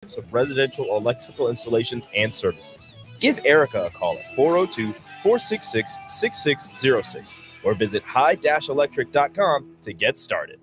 of residential electrical installations and services. Give Erica a call at 402 466 6606 or visit high-electric.com to get started.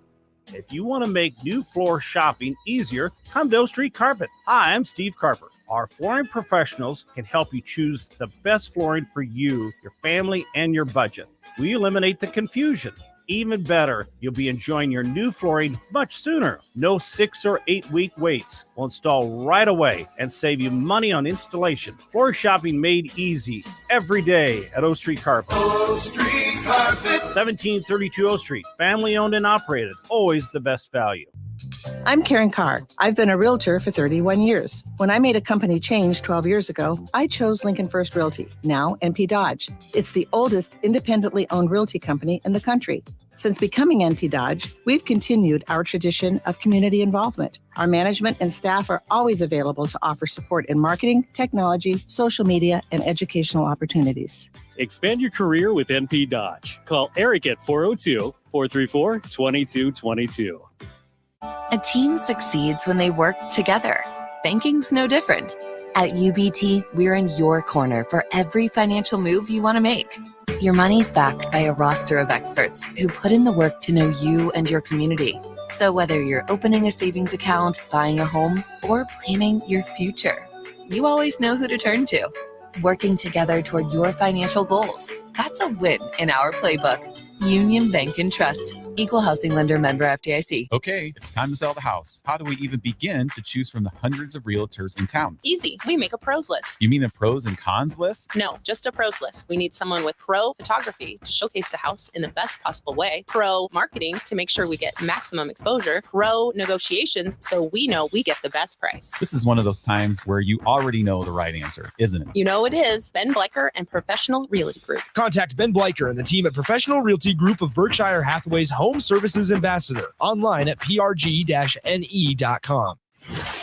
If you want to make new floor shopping easier, come to O Street Carpet. Hi, I'm Steve Carper. Our flooring professionals can help you choose the best flooring for you, your family, and your budget. We eliminate the confusion. Even better, you'll be enjoying your new flooring much sooner. No 6 or 8 week waits. We'll install right away and save you money on installation. Floor shopping made easy every day at O Street Carpet. O Street Carpet. 1732 O Street. Family owned and operated. Always the best value. I'm Karen Carr. I've been a realtor for 31 years. When I made a company change 12 years ago, I chose Lincoln First Realty, now NP Dodge. It's the oldest independently owned realty company in the country. Since becoming NP Dodge, we've continued our tradition of community involvement. Our management and staff are always available to offer support in marketing, technology, social media, and educational opportunities. Expand your career with NP Dodge. Call Eric at 402-434-2222. A team succeeds when they work together. Banking's no different. At UBT, we're in your corner for every financial move you want to make. Your money's backed by a roster of experts who put in the work to know you and your community. So whether you're opening a savings account, buying a home, or planning your future, you always know who to turn to. Working together toward your financial goals. That's a win in our playbook. Union Bank and Trust. Equal housing lender, member FDIC. Okay, it's time to sell the house. How do we even begin to choose from the hundreds of realtors in town? Easy. We make a pros list. You mean a pros and cons list? No, just a pros list. We need someone with pro photography to showcase the house in the best possible way, pro marketing to make sure we get maximum exposure, pro negotiations so we know we get the best price. This is one of those times where you already know the right answer, isn't it? You know it is. Ben Blecker and Professional Realty Group. Contact Ben Blecker and the team at Professional Realty Group of Berkshire Hathaway's Home Services Ambassador online at prg-ne.com.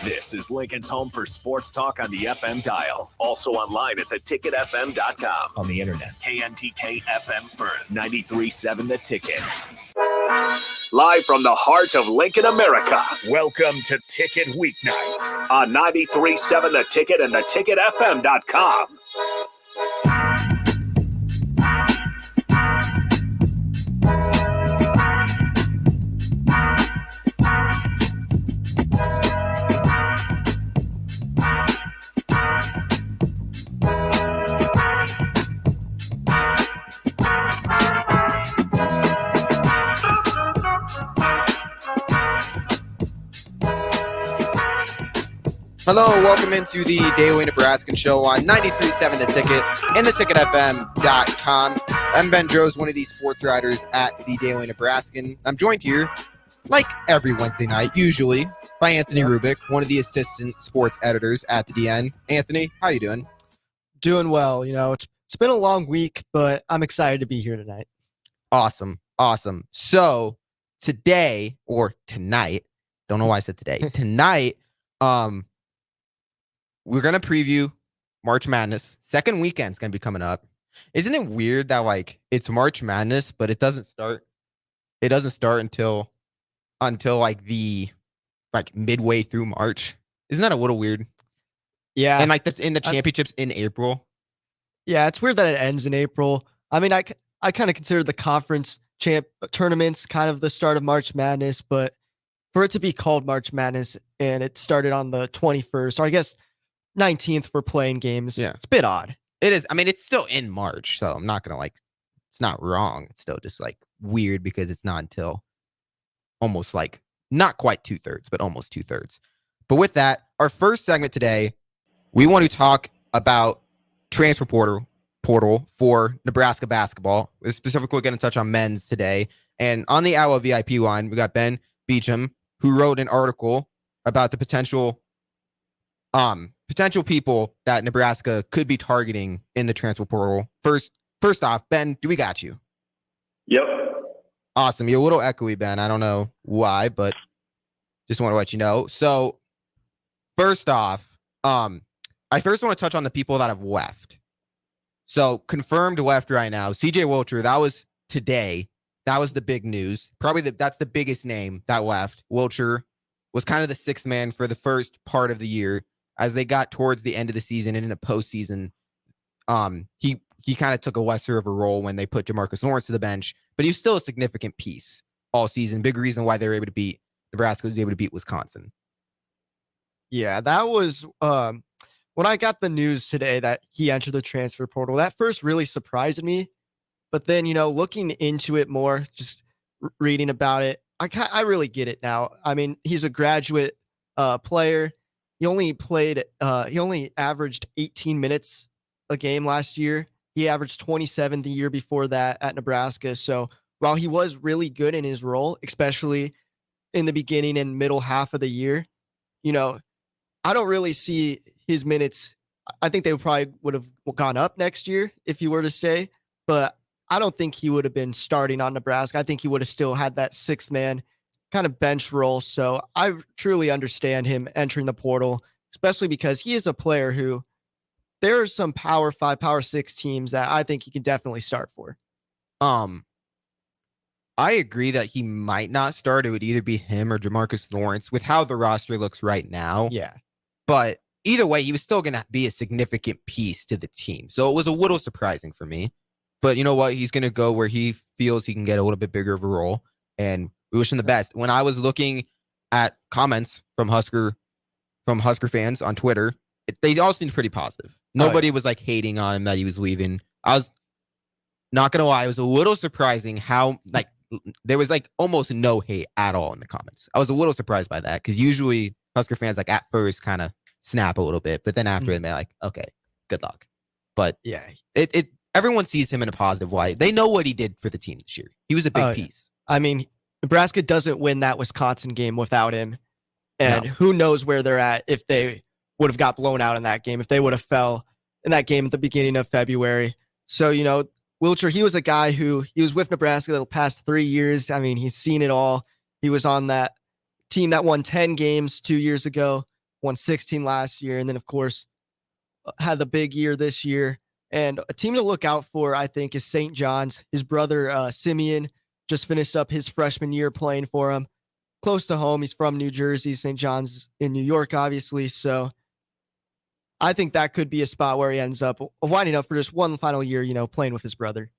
This is Lincoln's home for sports talk on the FM dial. Also online at theticketfm.com. On the internet. KNTK FM Firth, 93.7 The Ticket. Live from the heart of Lincoln, America. Welcome to Ticket Weeknights on 93.7 The Ticket and theticketfm.com. Hello, welcome into the Daily Nebraskan Show on 93.7 The Ticket and theticketfm.com. I'm Ben Droz, one of the sports writers at the Daily Nebraskan. I'm joined here, like every Wednesday night, usually, by Anthony Rubik, one of the assistant sports editors at the DN. Anthony, how you doing? Doing well. You know, it's been a long week, but I'm excited to be here tonight. Awesome. So today, or tonight, don't know why I said today, tonight, we're going to preview March Madness. Second weekend's going to be coming up. Isn't it weird that, like, it's March Madness, but it doesn't start until midway through March? Isn't that a little weird? Yeah. And like in the championships in April. Yeah, it's weird that it ends in April. I mean, I kind of consider the conference tournaments kind of the start of March Madness, but for it to be called March Madness and it started on the 21st, or I guess 19th for playing games. Yeah. It's a bit odd. It is. I mean, it's still in March, so I'm not going to it's not wrong. It's still just weird because it's not until almost not quite 2/3, but almost 2/3. But with that, our first segment today, we want to talk about transfer portal for Nebraska basketball. We're specifically going to touch on men's today. And on the Iowa VIP line, we got Ben Beecham, who wrote an article about the potential people that Nebraska could be targeting in the transfer portal. First off, Ben, do we got you? Yep. Awesome. You're a little echoey, Ben. I don't know why, but just want to let you know. So first off, I first want to touch on the people that have left. So confirmed left right now. CJ Wilcher, that was today. That was the big news. Probably that's the biggest name that left. Wilcher was kind of the sixth man for the first part of the year. As they got towards the end of the season and in the postseason, he kind of took a lesser of a role when they put Jamarcus Lawrence to the bench, but he was still a significant piece all season. Big reason why they were able to beat Nebraska was able to beat Wisconsin. Yeah, that was when I got the news today that he entered the transfer portal. That first really surprised me, but then looking into it more, just reading about it, I really get it now. I mean, he's a graduate player. He only averaged 18 minutes a game last year. He averaged 27 the year before that at Nebraska. So while he was really good in his role, especially in the beginning and middle half of the year, I don't really see his minutes. I think they probably would have gone up next year if he were to stay, but I don't think he would have been starting on Nebraska. I think he would have still had that sixth man kind of bench role. So I truly understand him entering the portal, especially because he is a player who there are some Power 5, Power 6 teams that I think he can definitely start for. I agree that he might not start. It would either be him or Jamarcus Lawrence with how the roster looks right now. Yeah. But either way, he was still going to be a significant piece to the team. So it was a little surprising for me. But you know what? He's going to go where he feels he can get a little bit bigger of a role. And we wish him the best. When I was looking at comments from Husker fans on Twitter, they all seemed pretty positive. Nobody was like hating on him that he was leaving. I was not going to lie. It was a little surprising how there was almost no hate at all in the comments. I was a little surprised by that because usually Husker fans at first kind of snap a little bit, but then after they're like, okay, good luck. But yeah, everyone sees him in a positive light. They know what he did for the team this year. He was a big piece. I mean, Nebraska doesn't win that Wisconsin game without him. And who knows where they're at if they would have got blown out in that game, if they would have fell in that game at the beginning of February. So, Wilcher, he was a guy who he was with Nebraska the past 3 years. I mean, he's seen it all. He was on that team that won 10 games 2 years ago, won 16 last year, and then, of course, had the big year this year. And a team to look out for, I think, is St. John's. His brother, Simeon, just finished up his freshman year playing for him. Close to home. He's from New Jersey. St. John's in New York, obviously. So I think that could be a spot where he ends up winding up for just one final year, playing with his brother.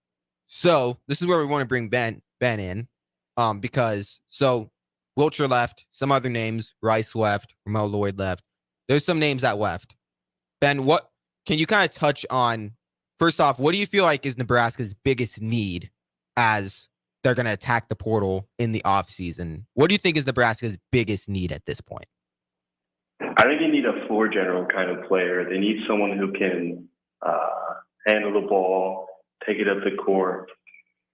So this is where we want to bring Ben in, because Wilcher left, some other names, Rice left, Ramel Lloyd left. There's some names that left. Ben, what can you kind of touch on? First off, what do you feel like is Nebraska's biggest need as they're going to attack the portal in the offseason? What do you think is Nebraska's biggest need at this point? I think you need a floor general kind of player. They need someone who can handle the ball, take it up the court,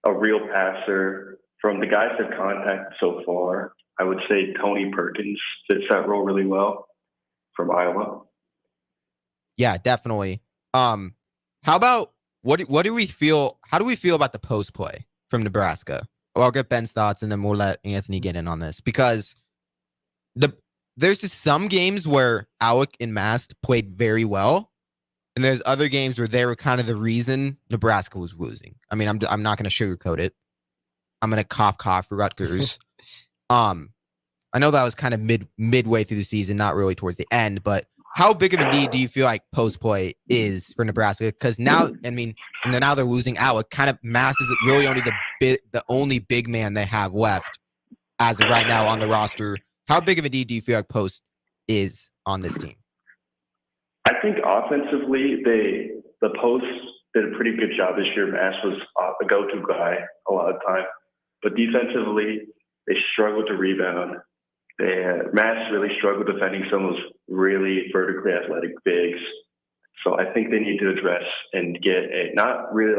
a real passer. From the guys that contacted so far, I would say Tony Perkins fits that role really well from Iowa. Yeah, definitely. How about what do we feel? How do we feel about the post play from Nebraska? Well, I'll get Ben's thoughts and then we'll let Anthony get in on this because there's just some games where Alec and Mast played very well, and there's other games where they were kind of the reason Nebraska was losing. I mean, I'm not going to sugarcoat it. I'm going to cough for Rutgers. I know that was kind of midway through the season, not really towards the end, but how big of a need do you feel like post play is for Nebraska? Because now, now they're losing Alec. Kind of Mast is really only the only big man they have left as of right now on the roster. How big of a need do you feel like post is on this team? I think offensively, the post did a pretty good job this year. Mast was a go-to guy a lot of time, but defensively, they struggled to rebound. Mast really struggled defending some of those really vertically athletic bigs. So I think they need to address and get not really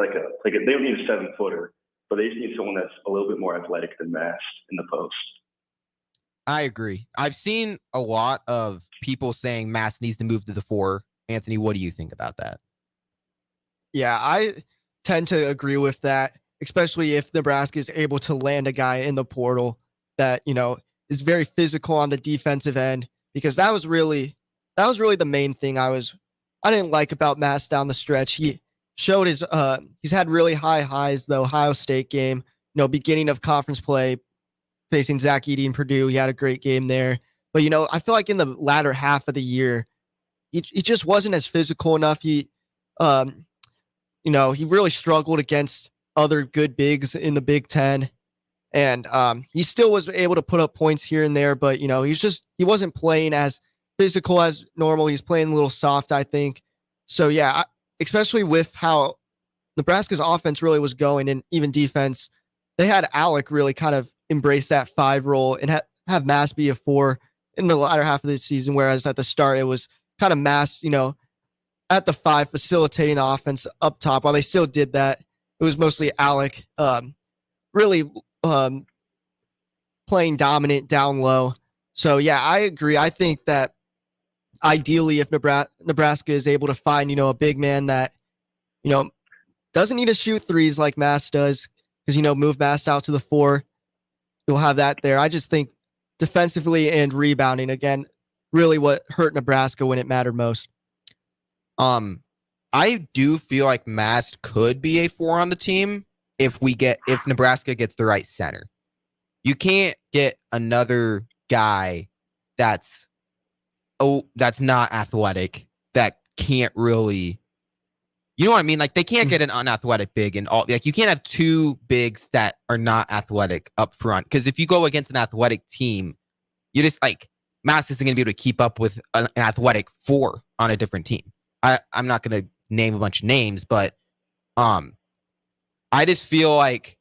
they don't need a 7-footer, but they just need someone that's a little bit more athletic than Mast in the post. I agree. I've seen a lot of people saying Mast needs to move to the 4. Anthony, what do you think about that? Yeah, I tend to agree with that, especially if Nebraska is able to land a guy in the portal that, is very physical on the defensive end, because that was really the main thing I didn't like about Mast down the stretch. He showed he's had really high highs, the Ohio State game, beginning of conference play, facing Zach Edey and Purdue. He had a great game there. But, I feel like in the latter half of the year, he just wasn't as physical enough. He really struggled against other good bigs in the Big Ten. And he still was able to put up points here and there, but he wasn't playing as physical as normal. He's playing a little soft, I think. So yeah, especially with how Nebraska's offense really was going, and even defense, they had Alec really kind of embrace that 5 role and have Mass be a 4 in the latter half of the season. Whereas at the start, it was kind of Mass, at the 5 facilitating the offense up top. While they still did that, it was mostly Alec really playing dominant down low. So yeah, I agree. I think that ideally, if Nebraska is able to find, a big man that, doesn't need to shoot threes like Mass does, because, move Mass out to the 4, you'll have that there. I just think defensively and rebounding, again, really what hurt Nebraska when it mattered most. I do feel like Mass could be a 4 on the team if Nebraska gets the right center. You can't get another guy that's not athletic, that can't really, you know what I mean? Like, they can't get an unathletic big and all. Like, you can't have 2 bigs that are not athletic up front. Because if you go against an athletic team, you just Mass isn't going to be able to keep up with an athletic 4 on a different team. I'm not going to name a bunch of names, but I just feel like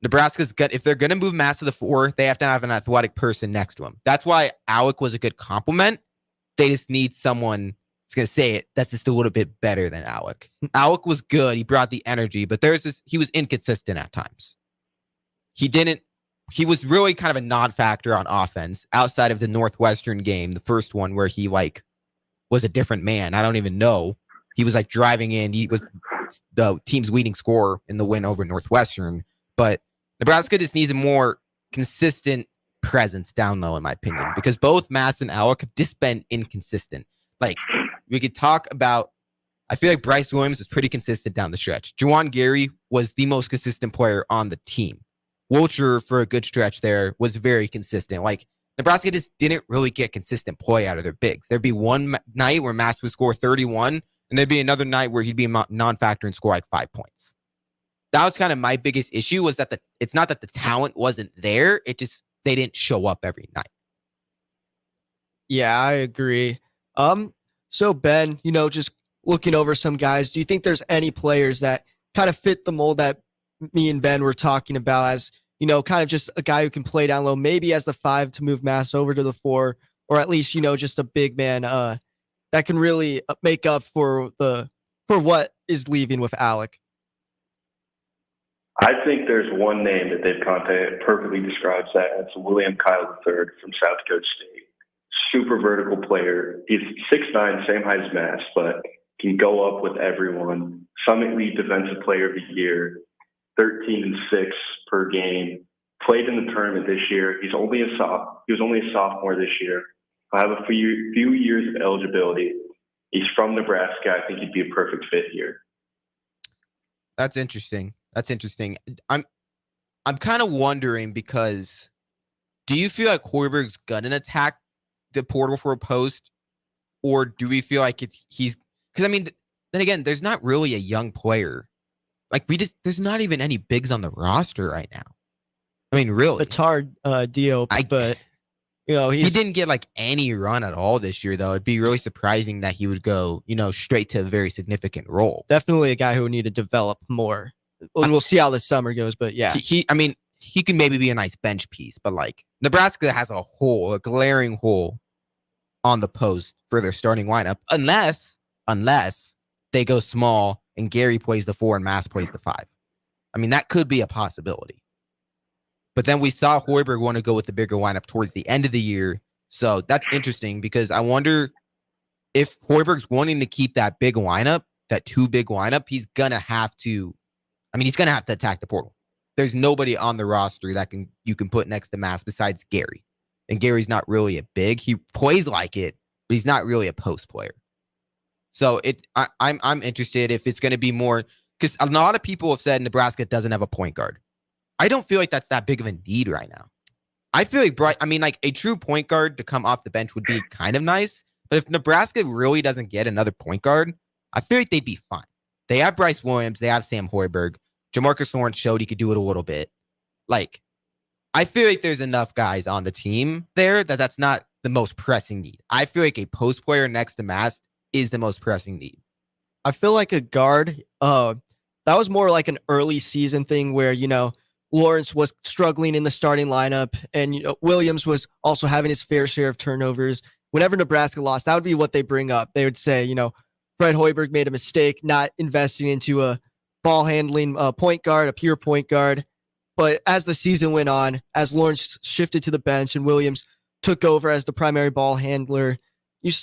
Nebraska's got, if they're going to move Mass to the 4, they have to have an athletic person next to him. That's why Alec was a good compliment. They just need someone, I was going to say it, that's just a little bit better than Alec. Alec was good. He brought the energy, but he was inconsistent at times. He was really kind of a non-factor on offense outside of the Northwestern game, the first one where he was a different man. I don't even know. He was driving in. He was the team's leading scorer in the win over Northwestern. But Nebraska just needs a more consistent presence down low, in my opinion, because both Mass and Alec have just been inconsistent. We could talk about, I feel like Bryce Williams is pretty consistent down the stretch. Juwan Gary was the most consistent player on the team. Wilcher, for a good stretch there, was very consistent. Nebraska just didn't really get consistent play out of their bigs. There'd be one night where Mass would score 31, and there'd be another night where he'd be a non-factor and score 5 points. That was kind of my biggest issue, was that it's not that the talent wasn't there. It just, they didn't show up every night. Yeah, I agree. So Ben, just looking over some guys, do you think there's any players that kind of fit the mold that me and Ben were talking about as, kind of just a guy who can play down low, maybe as the 5 to move Mass over to the 4, or at least, just a big man that can really make up for what is leaving with Alec? I think there's one name that they've contacted perfectly describes that. It's William Kyle III from South Dakota State. Super vertical player. He's 6'9", same height as Mass, but can go up with everyone. Summit League Defensive Player of the Year, 13-6 per game. Played in the tournament this year. He was only a sophomore this year. He'll have a few years of eligibility. He's from Nebraska. I think he'd be a perfect fit here. That's interesting. I'm kind of wondering, because do you feel like Hoiberg's gonna attack the portal for a post, or do we feel like he's, because then again, there's not really a young player. There's not even any bigs on the roster right now. Really. It's hard deal, but he didn't get any run at all this year, though. It'd be really surprising that he would go, straight to a very significant role. Definitely a guy who would need to develop more. We'll see how this summer goes, but yeah. He can maybe be a nice bench piece, but Nebraska has a glaring hole on the post for their starting lineup, unless they go small and Gary plays the 4 and Mass plays the 5. That could be a possibility. But then we saw Hoiberg want to go with the bigger lineup towards the end of the year. So that's interesting, because I wonder if Hoiberg's wanting to keep that big lineup, that 2 big lineup, he's going to have to attack the portal. There's nobody on the roster that you can put next to Mass besides Gary. And Gary's not really a big. He plays like it, but he's not really a post player. So I'm interested if it's going to be more, because a lot of people have said Nebraska doesn't have a point guard. I don't feel like that's that big of a need right now. I feel like like a true point guard to come off the bench would be kind of nice. But if Nebraska really doesn't get another point guard, I feel like they'd be fine. They have Bryce Williams. They have Sam Hoiberg. Jamarcus Lawrence showed he could do it a little bit. Like, I feel like there's enough guys on the team there that's not the most pressing need. I feel like a post player next to Mast is the most pressing need. I feel like a guard, that was more like an early season thing where, Lawrence was struggling in the starting lineup and Williams was also having his fair share of turnovers. Whenever Nebraska lost, that would be what they bring up. They would say, Fred Hoiberg made a mistake not investing into a ball handling point guard, a pure point guard. But as the season went on, as Lawrence shifted to the bench and Williams took over as the primary ball handler, you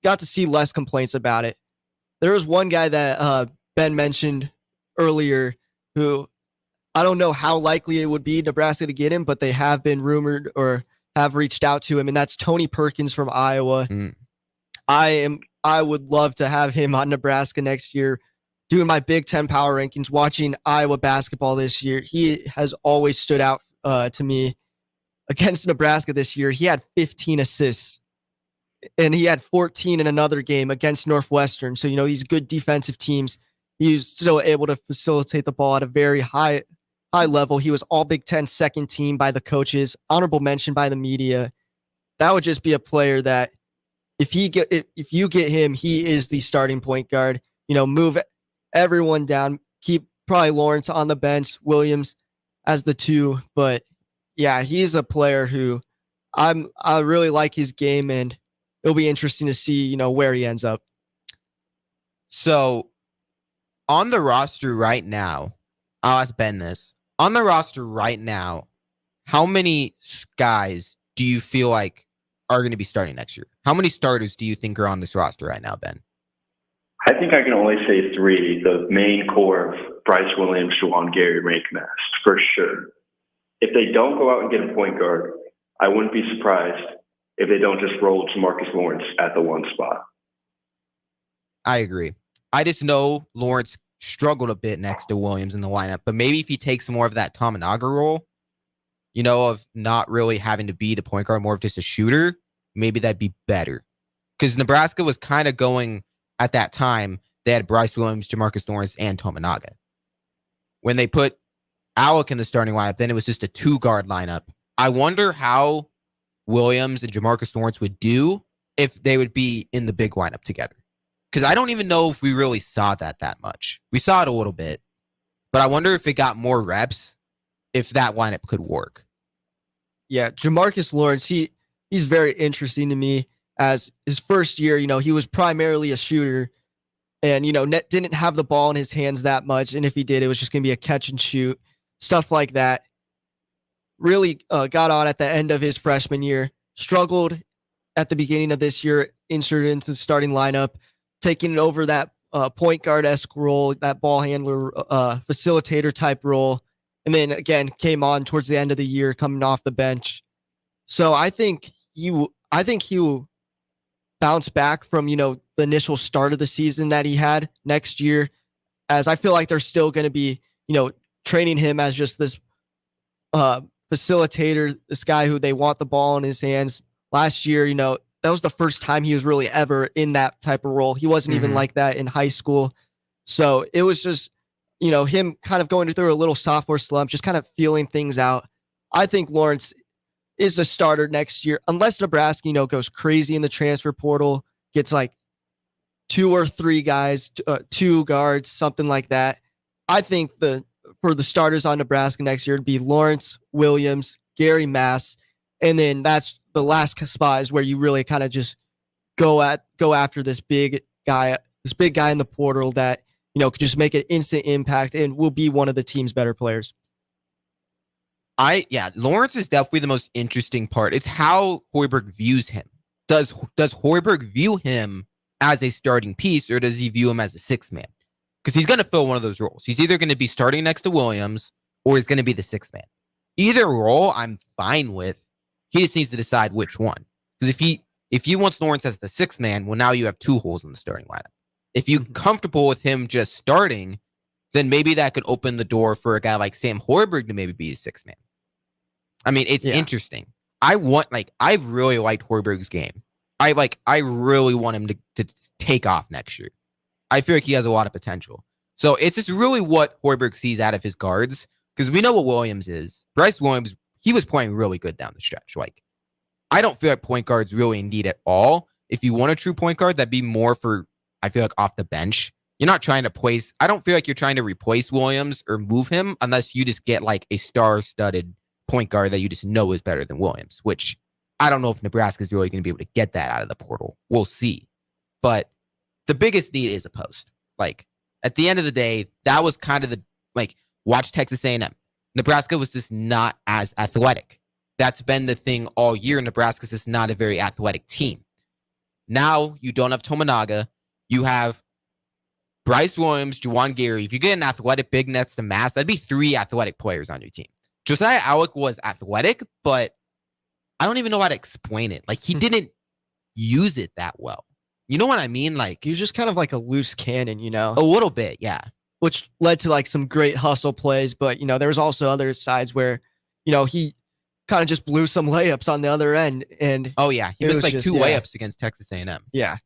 got to see less complaints about it. There was one guy that Ben mentioned earlier who I don't know how likely it would be Nebraska to get him, but they have been rumored or have reached out to him, and that's Tony Perkins from Iowa. I would love to have him on Nebraska next year. Doing my Big Ten power rankings, watching Iowa basketball this year, he has always stood out to me. Against Nebraska this year, he had 15 assists, and he had 14 in another game against Northwestern. So, these good defensive teams, he was still able to facilitate the ball at a very high level. He was all Big Ten second team by the coaches, honorable mention by the media. That would just be a player that if you get him, he is the starting point guard. Move everyone down, keep probably Lawrence on the bench, Williams as the 2. But yeah, he's a player who I really like his game, and it'll be interesting to see, where he ends up. So on the roster right now, I'll ask Ben this. On the roster right now, how many guys do you feel like are going to be starting next year? How many starters do you think are on this roster right now, Ben? I think I can only say 3. The main core of Bryce Williams, Juwan Gary, Ray Mast, for sure. If they don't go out and get a point guard, I wouldn't be surprised if they don't just roll Jamarcus Lawrence at the 1 spot. I agree. I just know Lawrence struggled a bit next to Williams in the lineup, but maybe if he takes more of that Tominaga role, of not really having to be the point guard, more of just a shooter, maybe that'd be better. Because Nebraska was kind of going at that time, they had Bryce Williams, Jamarcus Lawrence, and Tominaga. When they put Alec in the starting lineup, then it was just a 2-guard lineup. I wonder how Williams and Jamarcus Lawrence would do if they would be in the big lineup together. Because I don't even know if we really saw that much. We saw it a little bit, but I wonder if it got more reps, if that lineup could work. Yeah, Jamarcus Lawrence, he's very interesting to me. As his first year, he was primarily a shooter and, didn't have the ball in his hands that much. And if he did, it was just going to be a catch and shoot, stuff like that. Really got on at the end of his freshman year, struggled at the beginning of this year, inserted into the starting lineup, taking over that point guard-esque role, that ball handler, facilitator type role. And then again, came on towards the end of the year, coming off the bench. So I think he will bounce back from, the initial start of the season that he had next year, as I feel like they're still going to be, training him as just this facilitator, this guy who they want the ball in his hands. Last year, that was the first time he was really ever in that type of role. He wasn't even like that in high school. So it was just, him kind of going through a little sophomore slump, just kind of feeling things out. I think Lawrence is the starter next year, unless Nebraska, goes crazy in the transfer portal, gets like 2 or 3 guys, 2 guards, something like that. I think for the starters on Nebraska next year, it'd be Lawrence, Williams, Gary Mast, and then that's the last spot is where you really kind of just go after this big guy in the portal that, could just make an instant impact and will be one of the team's better players. Lawrence is definitely the most interesting part. It's how Hoiberg views him. Does Hoiberg view him as a starting piece, or does he view him as a 6th man? Because he's going to fill one of those roles. He's either going to be starting next to Williams, or he's going to be the 6th man. Either role, I'm fine with. He just needs to decide which one. Because if he wants Lawrence as the 6th man, well, now you have 2 holes in the starting lineup. If you're comfortable with him just starting, then maybe that could open the door for a guy like Sam Hoiberg to maybe be a 6th man. I mean, it's interesting. I really liked Hoiberg's game. I really want him to take off next year. I feel like he has a lot of potential. So it's just really what Hoiberg sees out of his guards, because we know what Williams is. Bryce Williams, he was playing really good down the stretch. Like, I don't feel like point guards really in need at all. If you want a true point guard, that'd be more for, I feel like, off the bench. You're not trying to place, I don't feel like you're trying to replace Williams or move him unless you just get like a star-studded point guard that you just know is better than Williams, which I don't know if Nebraska is really going to be able to get that out of the portal. We'll see. But the biggest need is a post. Like, at the end of the day, that was kind of watch Texas A&M. Nebraska was just not as athletic. That's been the thing all year. Nebraska's just not a very athletic team. Now you don't have Tominaga. You have Bryce Williams, Juwan Gary. If you get an athletic big next to Mass, that'd be 3 athletic players on your team. Josiah Alec was athletic, but I don't even know how to explain it. Like, he didn't use it that well. You know what I mean? Like, he was just kind of like a loose cannon, A little bit, yeah. Which led to like some great hustle plays, but there was also other sides where, he kind of just blew some layups on the other end. And oh yeah, he missed like just 2 layups against Texas A&M. Yeah.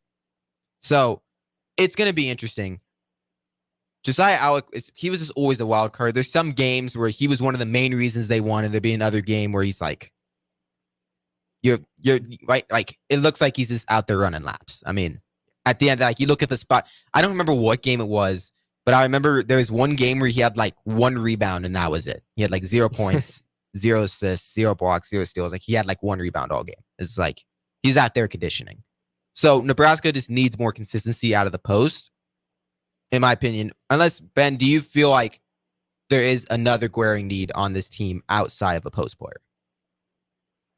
So it's going to be interesting. Josiah Alec, he was just always a wild card. There's some games where he was one of the main reasons they won, and there'd be another game where he's like, you're right. Like, it looks like he's just out there running laps. I mean, at the end, like, you look at the spot. I don't remember what game it was, but I remember there was one game where he had like 1 rebound, and that was it. He had like 0 points, 0 assists, 0 blocks, 0 steals. Like, he had like 1 rebound all game. It's like he's out there conditioning. So Nebraska just needs more consistency out of the post, in my opinion. Unless, Ben, do you feel like there is another glaring need on this team outside of a post player?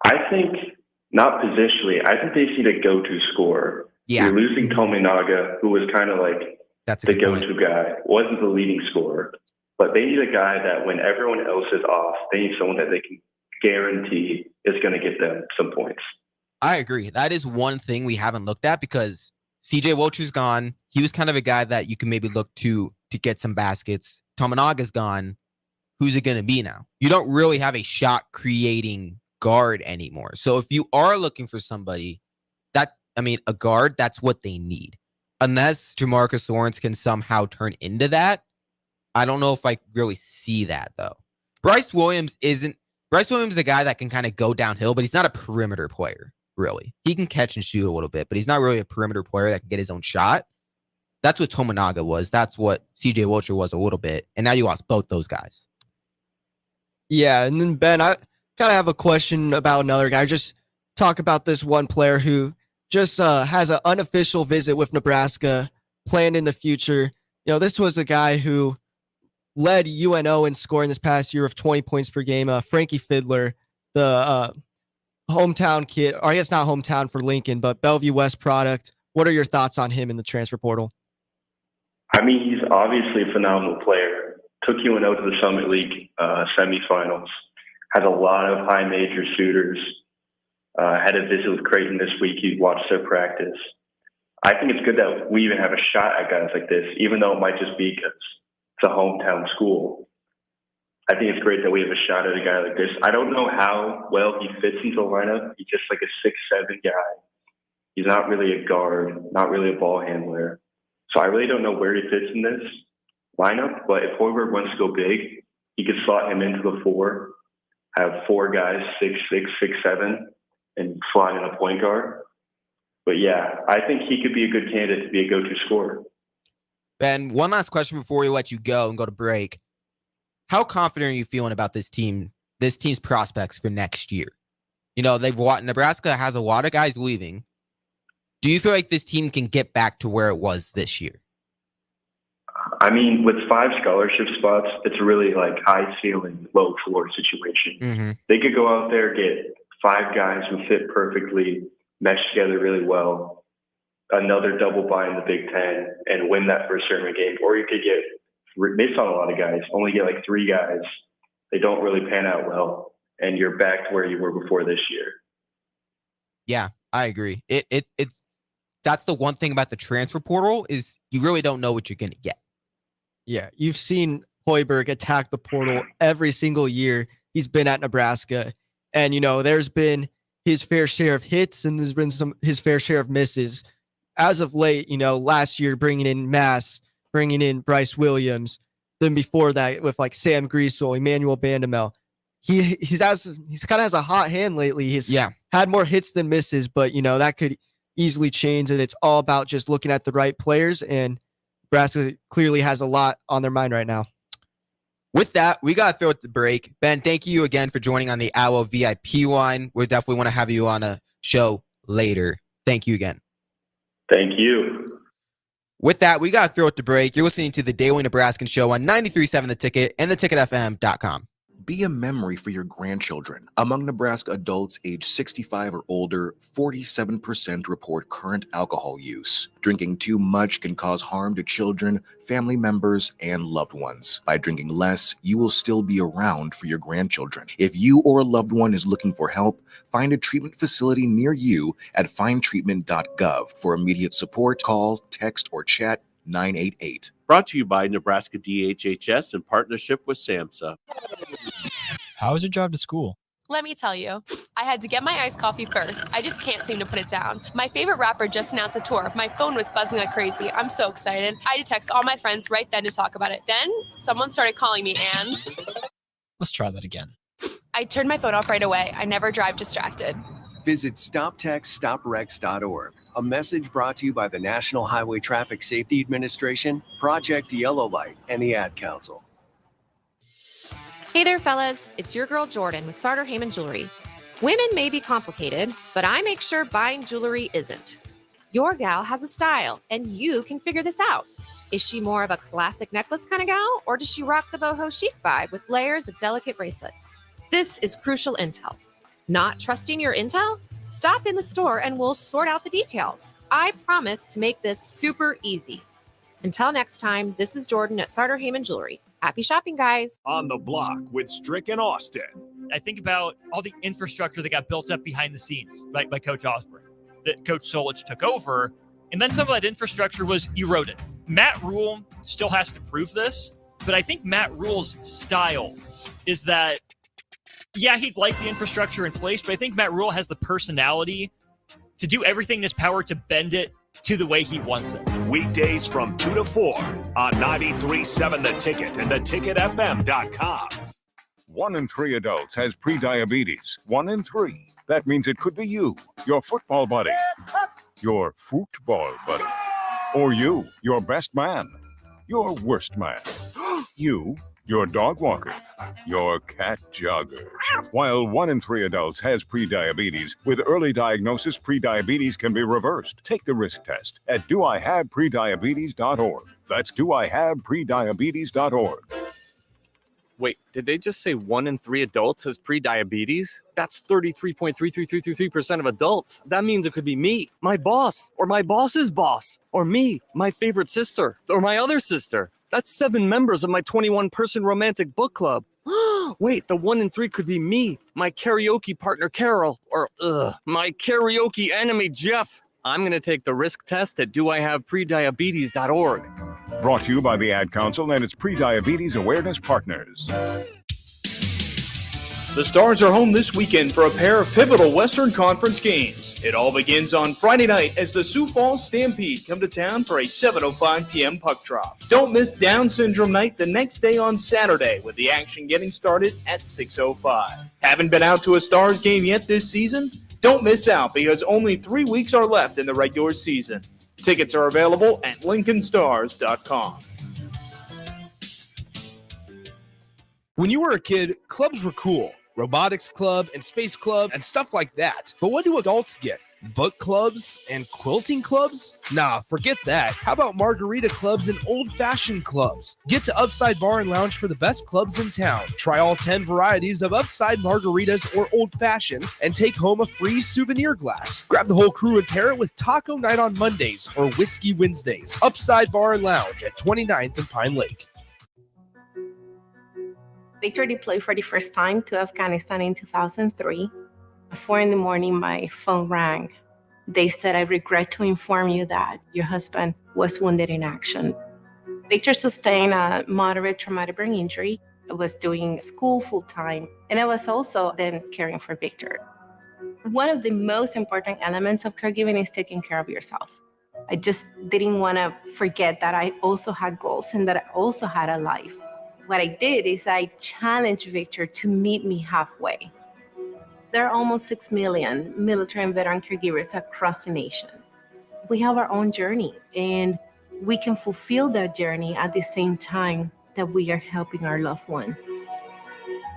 I think not positionally. I think they need a go-to scorer. Yeah. You're losing Tominaga, who was kind of like the go-to guy. Wasn't the leading scorer. But they need a guy that when everyone else is off, they need someone that they can guarantee is going to get them some points. I agree. That is one thing we haven't looked at, because CJ Wilcher's gone. He was kind of a guy that you can maybe look to get some baskets. Tominaga's gone. Who's it going to be now? You don't really have a shot creating guard anymore. So if you are looking for somebody a guard, that's what they need. Unless Jamarcus Lawrence can somehow turn into that, I don't know if I really see that, though. Bryce Williams is a guy that can kind of go downhill, but he's not a perimeter player, really. He can catch and shoot a little bit, but he's not really a perimeter player that can get his own shot. That's what Tominaga was. That's what CJ Wilcher was a little bit. And now you lost both those guys. Yeah, and then, Ben, I kind of have a question about another guy. Just talk about this one player who just has an unofficial visit with Nebraska planned in the future. This was a guy who led UNO in scoring this past year of 20 points per game. Frankie Fiddler, the hometown kid, or I guess not hometown for Lincoln, but Bellevue West product. What are your thoughts on him in the transfer portal? I mean, he's obviously a phenomenal player. Took UNO to the Summit League semifinals. Has a lot of high major shooters. Had a visit with Creighton this week. He watched their practice. I think it's good that we even have a shot at guys like this, even though it might just be because it's a hometown school. I think it's great that we have a shot at a guy like this. I don't know how well he fits into the lineup. He's just like a 6'7" guy. He's not really a guard, not really a ball handler. So I really don't know where he fits in this lineup. But if Hoiberg wants to go big, he could slot him into the 4, have 4 guys, 6'6", 6'7", and slot in a point guard. But yeah, I think he could be a good candidate to be a go-to scorer. Ben, one last question before we let you go and go to break. How confident are you feeling about this team's prospects for next year? Nebraska has a lot of guys leaving. Do you feel like this team can get back to where it was this year? I mean, with 5 scholarship spots, it's a really like high ceiling, low floor situation. Mm-hmm. They could go out there, get 5 guys who fit perfectly, mesh together really well, another double bye in the Big Ten, and win that first tournament game. Or you could miss on a lot of guys, only get like 3 guys. They don't really pan out well, and you're back to where you were before this year. Yeah, I agree. That's the one thing about the transfer portal is you really don't know what you're going to get. Yeah, you've seen Hoiberg attack the portal every single year he's been at Nebraska. And, there's been his fair share of hits and there's been his fair share of misses. As of late, last year bringing in Mass, bringing in Bryce Williams, then before that with like Sam Griesel, Emmanuel Bandamel. He kind of has a hot hand lately. He's had more hits than misses, but that could easily change, and it's all about just looking at the right players, and Nebraska clearly has a lot on their mind right now. With that, we got to throw it to break. Ben, thank you again for joining on the Owl VIP line. We definitely want to have you on a show later. Thank you again. Thank you. With that, we got to throw it to break. You're listening to the Daily Nebraskan Show on 93.7 The Ticket and theticketfm.com. Be a memory for your grandchildren. Among Nebraska adults age 65 or older, 47% report current alcohol use. Drinking too much can cause harm to children, family members, and loved ones. By drinking less, you will still be around for your grandchildren. If you or a loved one is looking for help, find a treatment facility near you at findtreatment.gov. For immediate support, call, text, or chat 988. Brought to you by Nebraska DHHS in partnership with SAMHSA. How was your drive to school? Let me tell you, I had to get my iced coffee first. I just can't seem to put it down. My favorite rapper just announced a tour. My phone was buzzing like crazy. I'm so excited. I had to text all my friends right then to talk about it. Then someone started calling me and... Let's try that again. I turned my phone off right away. I never drive distracted. Visit StopTextStopWrecks.org. A message brought to you by the National Highway Traffic Safety Administration, Project Yellow Light, and the Ad Council. Hey there, fellas. It's your girl Jordan with Sartor Heyman Jewelry. Women may be complicated, but I make sure buying jewelry isn't. Your gal has a style, and you can figure this out. Is she more of a classic necklace kind of gal, or does she rock the boho chic vibe with layers of delicate bracelets? This is crucial intel. Not trusting your intel? Stop in the store and we'll sort out the details. I promise to make this super easy. Until next time, this is Jordan at Sartor Heyman Jewelry. Happy shopping, guys. On the Block with Strick and Austin. I think about all the infrastructure that got built up behind the scenes by Coach Osborne, that Coach Solich took over, and then some of that infrastructure was eroded. Matt Rule still has to prove this, but I think Matt Rule's style is that, yeah, he'd like the infrastructure in place, but I think Matt Rule has the personality to do everything in his power to bend it to the way he wants it. Weekdays from 2 to 4 on 93.7 The Ticket and theticketfm.com. 1 in 3 adults has prediabetes. 1 in 3. That means it could be you, your football buddy, your football buddy, or you, your best man, your worst man, you, your dog walker, your cat jogger. While 1 in 3 adults has prediabetes, with early diagnosis, prediabetes can be reversed. Take the risk test at doihaveprediabetes.org. That's doihaveprediabetes.org. Wait, did they just say 1 in 3 adults has prediabetes? That's 33.33333% of adults. That means it could be me, my boss, or my boss's boss, or me, my favorite sister, or my other sister. That's 7 members of my 21-person romantic book club. Wait, the 1 in 3 could be me, my karaoke partner Carol, or my karaoke enemy Jeff. I'm going to take the risk test at doihaveprediabetes.org. Brought to you by the Ad Council and its Prediabetes Awareness Partners. The Stars are home this weekend for a pair of pivotal Western Conference games. It all begins on Friday night as the Sioux Falls Stampede come to town for a 7:05 p.m. puck drop. Don't miss Down Syndrome Night the next day on Saturday, with the action getting started at 6:05. Haven't been out to a Stars game yet this season? Don't miss out, because only 3 weeks are left in the regular season. Tickets are available at LincolnStars.com. When you were a kid, clubs were cool. Robotics club and space club and stuff like that. But what do adults get? Book clubs and quilting clubs? Nah, forget that. How about margarita clubs and old-fashioned clubs? Get to Upside Bar and Lounge for the best clubs in town. Try all 10 varieties of Upside margaritas or old fashions and take home a free souvenir glass. Grab the whole crew and pair it with taco night on Mondays or whiskey Wednesdays. Upside Bar and Lounge at 29th and Pine Lake. Victor deployed for the first time to Afghanistan in 2003. At 4 a.m, my phone rang. They said, "I regret to inform you that your husband was wounded in action." Victor sustained a moderate traumatic brain injury. I was doing school full time, and I was also then caring for Victor. One of the most important elements of caregiving is taking care of yourself. I just didn't want to forget that I also had goals and that I also had a life. What I did is I challenged Victor to meet me halfway. There are almost 6 million military and veteran caregivers across the nation. We have our own journey, and we can fulfill that journey at the same time that we are helping our loved one.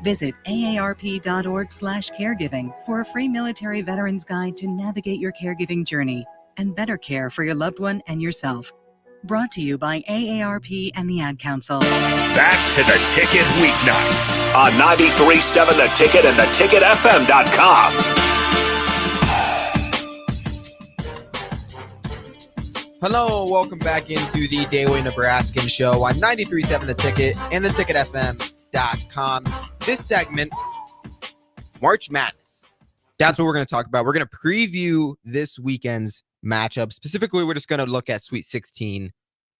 Visit aarp.org/caregiving for a free military veterans guide to navigate your caregiving journey and better care for your loved one and yourself. Brought to you by AARP and the Ad Council. Back to the Ticket weeknights on 93.7 The Ticket and theticketfm.com. Hello, welcome back into the Daily Nebraskan show on 93.7 The Ticket and theticketfm.com. This segment, March Madness. That's what we're going to talk about. We're going to preview this weekend's matchup. Specifically, we're just going to look at Sweet 16.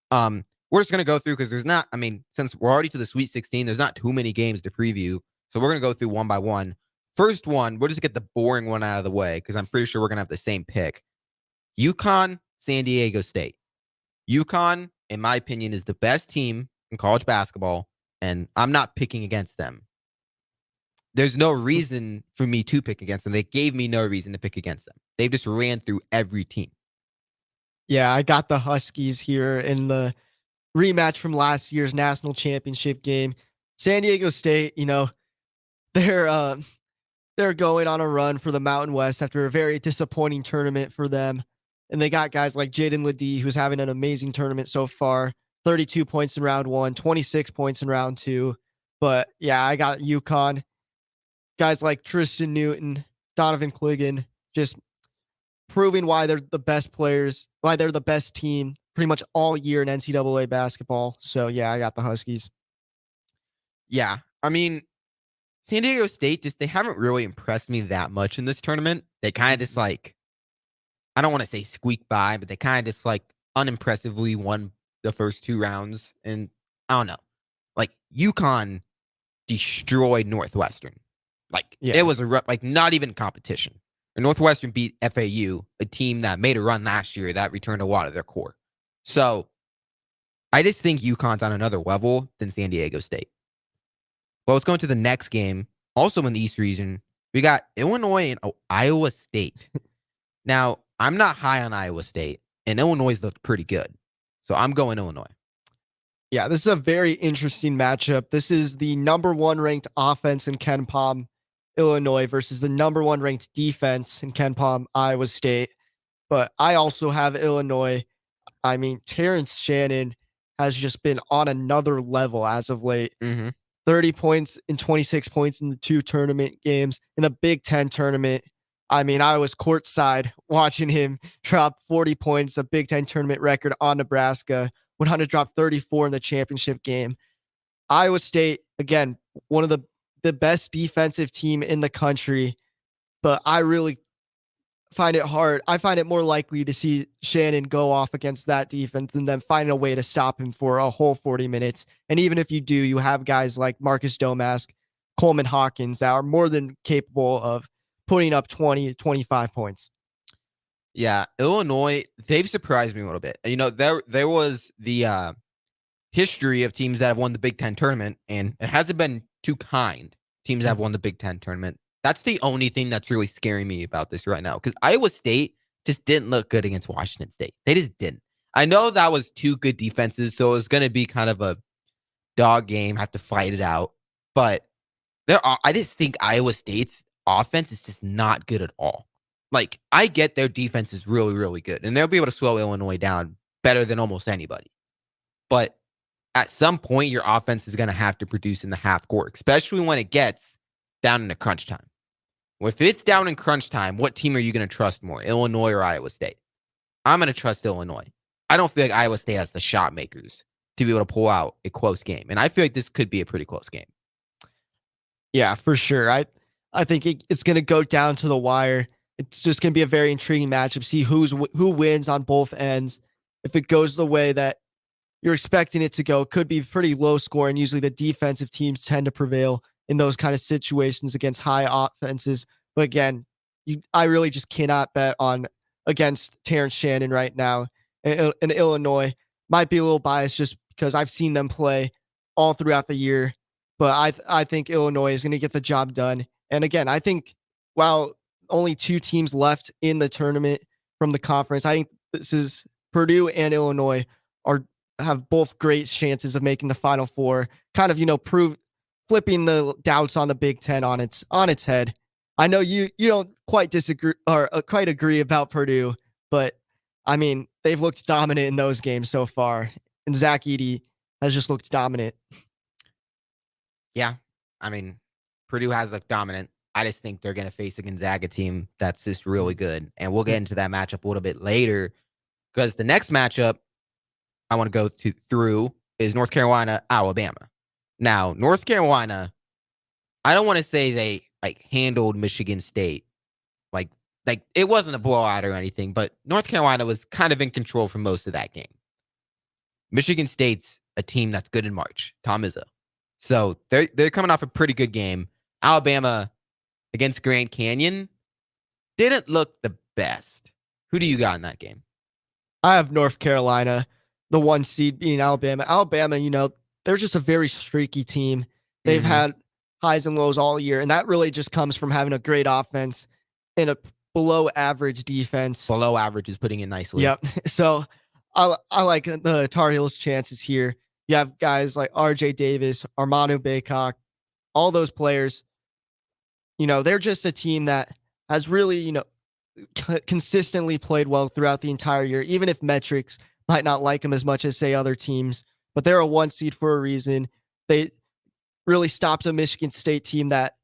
We're just going to go through because there's not, since we're already to the Sweet 16, there's not too many games to preview. So we're going to go through one by one. First one, we'll just get the boring one out of the way because I'm pretty sure we're going to have the same pick. UConn, San Diego State. UConn, in my opinion, is the best team in college basketball, and I'm not picking against them. There's no reason for me to pick against them. They gave me no reason to pick against them. They just ran through every team. Yeah, I got the Huskies here in the rematch from last year's national championship game. San Diego State, they're going on a run for the Mountain West after a very disappointing tournament for them. And they got guys like Jaden Ledee, who's having an amazing tournament so far. 32 points in round one, 26 points in round two. But yeah, I got UConn. Guys like Tristan Newton, Donovan Cliggan, just proving why they're the best players, why they're the best team pretty much all year in NCAA basketball. So yeah, I got the Huskies. Yeah, San Diego State, they haven't really impressed me that much in this tournament. They kind of just I don't want to say squeak by, but they kind of just unimpressively won the first two rounds. And I don't know, UConn destroyed Northwestern. It was not even competition. And Northwestern beat FAU, a team that made a run last year that returned a lot of their core. So I just think UConn's on another level than San Diego State. Well, let's go into the next game. Also in the East region, we got Illinois and Iowa State. Now, I'm not high on Iowa State, and Illinois looked pretty good. So I'm going Illinois. Yeah, this is a very interesting matchup. This is the number one ranked offense in KenPom, Illinois, versus the number one ranked defense in KenPom, Iowa State. But I also have Illinois. Terrence Shannon has just been on another level as of late. 30 points and 26 points in the two tournament games. In the Big Ten tournament, I was courtside watching him drop 40 points, a Big Ten tournament record on Nebraska, went on to drop 34 in the championship game. Iowa State, again, one of the best defensive team in the country, but I really find it hard. I find it more likely to see Shannon go off against that defense and then find a way to stop him for a whole 40 minutes. And even if you do, you have guys like Marcus Domask, Coleman Hawkins that are more than capable of putting up 20, 25 points. Yeah, Illinois, they've surprised me a little bit. There was the history of teams that have won the Big Ten tournament, and it hasn't been too kind. Teams that have won the Big Ten tournament. That's the only thing that's really scaring me about this right now, because Iowa State just didn't look good against Washington State. They just didn't. I know that was two good defenses, so it was going to be kind of a dog game, have to fight it out. But I just think Iowa State's offense is just not good at all. I get their defense is really, really good, and they'll be able to slow Illinois down better than almost anybody. But at some point, your offense is going to have to produce in the half court, especially when it gets down into crunch time. Well, if it's down in crunch time, what team are you going to trust more, Illinois or Iowa State? I'm going to trust Illinois. I don't feel like Iowa State has the shot makers to be able to pull out a close game, and I feel like this could be a pretty close game. Yeah, for sure. I think it's going to go down to the wire. It's just going to be a very intriguing matchup. See who wins on both ends. If it goes the way that you're expecting it to go. It could be pretty low score, and usually the defensive teams tend to prevail in those kind of situations against high offenses. But again, I really just cannot bet on against Terrence Shannon right now. And Illinois might be a little biased just because I've seen them play all throughout the year, but I think Illinois is going to get the job done. And again, I think while only 2 teams left in the tournament from the conference, I think this is Purdue and Illinois have both great chances of making the Final Four. Kind of, flipping the doubts on the Big Ten on its head. I know you don't quite disagree or quite agree about Purdue, but I mean, they've looked dominant in those games so far, and Zach Edey has just looked dominant. Yeah, I mean, Purdue has looked dominant. I just think they're going to face a Gonzaga team that's just really good, and we'll get into that matchup a little bit later because the next matchup I want to go through is North Carolina, Alabama. Now, North Carolina, I don't want to say they handled Michigan State. Like it wasn't a blowout or anything, but North Carolina was kind of in control for most of that game. Michigan State's a team that's good in March, Tom Izzo. So they're coming off a pretty good game. Alabama against Grand Canyon didn't look the best. Who do you got in that game? I have North Carolina, the 1 seed being Alabama. Alabama, they're just a very streaky team. They've had highs and lows all year, and that really just comes from having a great offense and a below average defense. Below average is putting it nicely. Yep. So I like the Tar Heels' chances here. You have guys like RJ Davis, Armando Baycock, all those players. They're just a team that has really, consistently played well throughout the entire year, even if metrics might not like them as much as, say, other teams. But they're a 1 seed for a reason. They really stopped a Michigan State team that,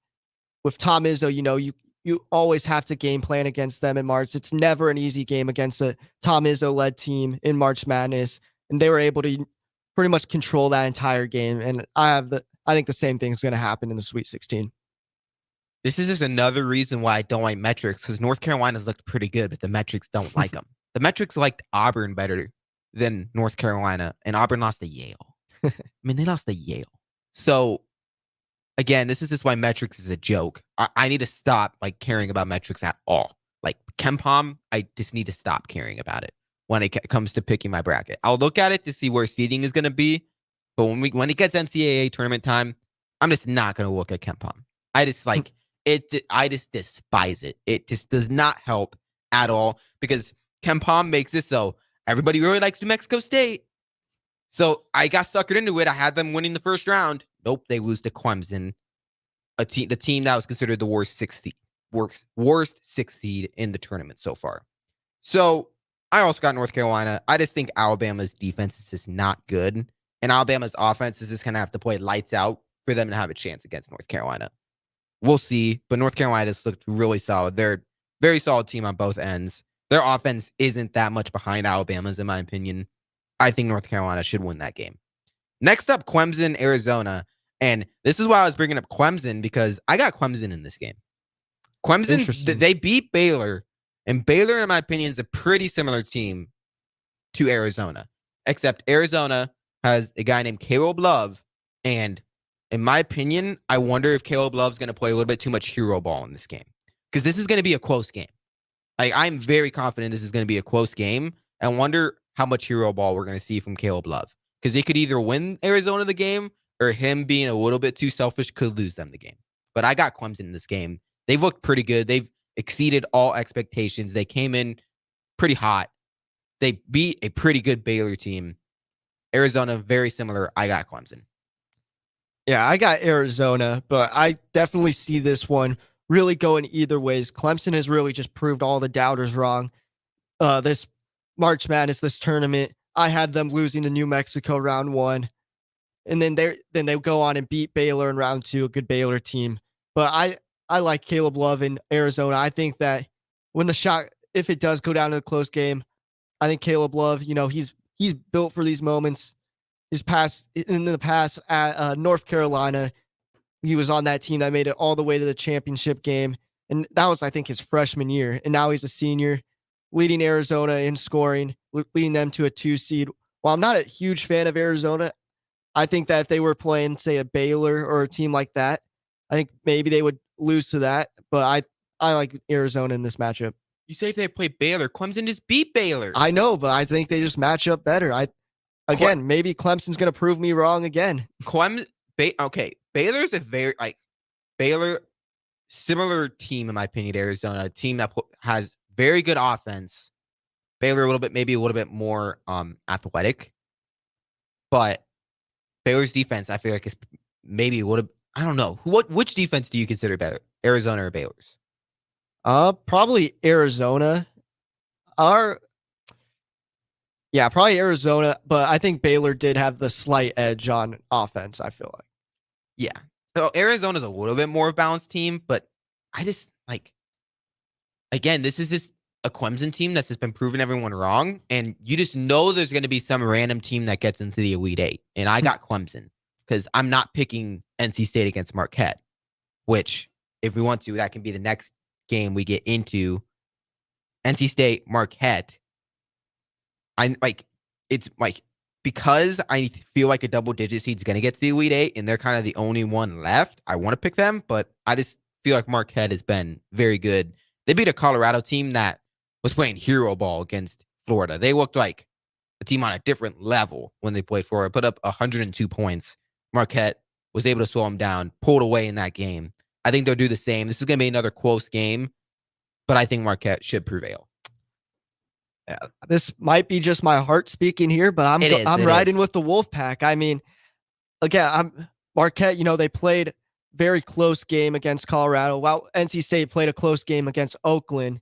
with Tom Izzo, you always have to game plan against them in March. It's never an easy game against a Tom Izzo-led team in March Madness, and they were able to pretty much control that entire game. And I think the same thing is going to happen in the Sweet 16. This is just another reason why I don't like metrics, because North Carolina's looked pretty good, but the metrics don't like them. The metrics liked Auburn better than North Carolina, and Auburn lost to Yale. I mean, they lost to Yale. So, again, this is just why metrics is a joke. I need to stop caring about metrics at all. Like KenPom, I just need to stop caring about it when it comes to picking my bracket. I'll look at it to see where seeding is going to be, but when it gets NCAA tournament time, I'm just not going to look at KenPom. I just I just despise it. It just does not help at all because KenPom makes it so everybody really likes New Mexico State. So I got suckered into it. I had them winning the first round. Nope, they lose to Clemson, the team that was considered the worst sixth seed in the tournament so far. So I also got North Carolina. I just think Alabama's defense is just not good, and Alabama's offense is just going to have to play lights out for them to have a chance against North Carolina. We'll see, but North Carolina just looked really solid. They're a very solid team on both ends. Their offense isn't that much behind Alabama's, in my opinion. I think North Carolina should win that game. Next up, Clemson, Arizona. And this is why I was bringing up Clemson, because I got Clemson in this game. Clemson, they beat Baylor. And Baylor, in my opinion, is a pretty similar team to Arizona. Except Arizona has a guy named Caleb Love. And in my opinion, I wonder if Caleb Love's going to play a little bit too much hero ball in this game. Because this is going to be a close game. I'm very confident this is going to be a close game. I wonder how much hero ball we're going to see from Caleb Love. Because he could either win Arizona the game, or him being a little bit too selfish could lose them the game. But I got Clemson in this game. They've looked pretty good. They've exceeded all expectations. They came in pretty hot. They beat a pretty good Baylor team. Arizona, very similar. I got Clemson. Yeah, I got Arizona, but I definitely see this one really going either ways. Clemson has really just proved all the doubters wrong. This March Madness, this tournament, I had them losing to New Mexico round 1. And then they go on and beat Baylor in round 2, a good Baylor team. But I like Caleb Love in Arizona. I think that when the shot, if it does go down to a close game, I think Caleb Love, he's built for these moments. In the past at North Carolina, he was on that team that made it all the way to the championship game. And that was, I think, his freshman year. And now he's a senior, leading Arizona in scoring, leading them to a 2 seed, while I'm not a huge fan of Arizona, I think that if they were playing, say, a Baylor or a team like that, I think maybe they would lose to that. But I like Arizona in this matchup. You say if they play Baylor, Clemson just beat Baylor. I know, but I think they just match up better. Again, maybe Clemson's going to prove me wrong again. Okay, Baylor's a very Baylor similar team in my opinion to Arizona, a team that has very good offense. Baylor maybe a little bit more athletic, but Baylor's defense I feel like is maybe I don't know. Which defense do you consider better, Arizona or Baylor's? Probably Arizona. Probably Arizona, but I think Baylor did have the slight edge on offense, I feel like. Yeah. So Arizona's a little bit more of a balanced team, but I just again, this is just a Clemson team that's just been proving everyone wrong. And you just know there's going to be some random team that gets into the Elite Eight. And I got Clemson because I'm not picking NC State against Marquette, which if we want to, that can be the next game we get into. NC State, Marquette. Because I feel like a double-digit seed is going to get to the Elite Eight, and they're kind of the only one left. I want to pick them, but I just feel like Marquette has been very good. They beat a Colorado team that was playing hero ball against Florida. They looked like a team on a different level when they played Florida. Put up 102 points. Marquette was able to slow them down, pulled away in that game. I think they'll do the same. This is going to be another close game, but I think Marquette should prevail. Yeah, this might be just my heart speaking here, but I'm riding with the Wolfpack. I mean, again, Marquette. They played very close game against Colorado, while NC State played a close game against Oakland,